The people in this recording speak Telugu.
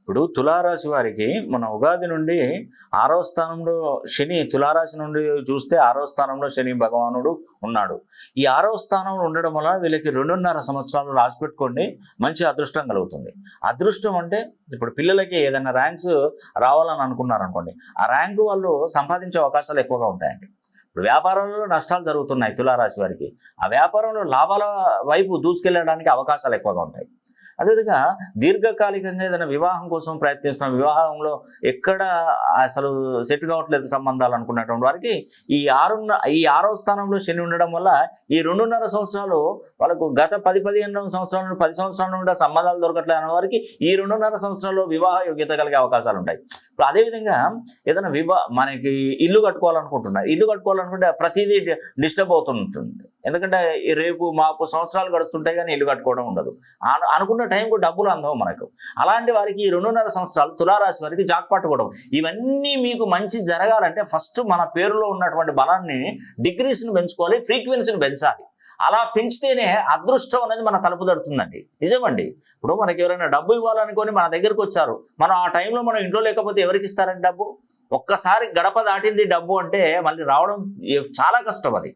ఇప్పుడు తులారాశి వారికి మన ఉగాది నుండి 6వ స్థానంలో శని, తులారాశి నుండి చూస్తే 6వ స్థానంలో శని భగవానుడు ఉన్నాడు. ఈ 6వ స్థానంలో ఉండడం వల్ల వీళ్ళకి 2.5 సంవత్సరాలు రాసి పెట్టుకోండి, మంచి అదృష్టం కలుగుతుంది. అదృష్టం అంటే ఇప్పుడు పిల్లలకి ఏదైనా ర్యాంక్స్ రావాలని అనుకున్నారనుకోండి, ఆ ర్యాంకు వాళ్ళు సంపాదించే అవకాశాలు ఎక్కువగా ఉంటాయండి. ఇప్పుడు వ్యాపారంలో నష్టాలు జరుగుతున్నాయి తులారాశి వారికి, ఆ వ్యాపారంలో లాభాల వైపు దూసుకెళ్ళడానికి అవకాశాలు ఎక్కువగా ఉంటాయి. అదేవిధంగా దీర్ఘకాలికంగా ఏదైనా వివాహం కోసం ప్రయత్నిస్తున్న, వివాహంలో ఎక్కడ అసలు సెట్ కావట్లేదు సంబంధాలు అనుకున్నటువంటి వారికి ఈ 6వ స్థానంలో శని ఉండడం వల్ల ఈ 2.5 సంవత్సరాలు వాళ్ళకు గత 10-15 సంవత్సరాల 10 సంవత్సరాల నుండి సంబంధాలు దొరకట్లేదు అన్న వారికి ఈ 2.5 సంవత్సరాల్లో వివాహ యోగ్యత కలిగే అవకాశాలు ఉంటాయి. ఇప్పుడు అదేవిధంగా ఏదైనా మనకి ఇల్లు కట్టుకోవాలనుకుంటున్నారు, ఇల్లు కట్టుకోవాలనుకుంటే ప్రతిదీ డిస్టర్బ్ అవుతుంటుంది. ఎందుకంటే రేపు మాపు సంవత్సరాలు గడుస్తుంటాయి కానీ ఇల్లు కట్టుకోవడం ఉండదు, అనుకున్న టైంకు డబ్బులు అందవు మనకు. అలాంటి వారికి ఈ 2.5 సంవత్సరాలు తులారాశి వారికి జాక్పాట్ కూడా. ఇవన్నీ మీకు మంచి జరగాలంటే ఫస్ట్ మన పేరులో ఉన్నటువంటి బలాన్ని, డిగ్రీస్ని పెంచుకోవాలి, ఫ్రీక్వెన్సీని పెంచాలి. అలా పెంచితేనే అదృష్టం అనేది మన తలుపు తడుతుందండి. నిజమండి. ఇప్పుడు మనకి ఎవరైనా డబ్బు ఇవ్వాలనుకొని మన దగ్గరకు వచ్చారు, మనం ఆ టైంలో మనం ఇంట్లో లేకపోతే ఎవరికి ఇస్తారండి డబ్బు? ఒక్కసారి గడప దాటింది డబ్బు అంటే మళ్ళీ రావడం చాలా కష్టం అది.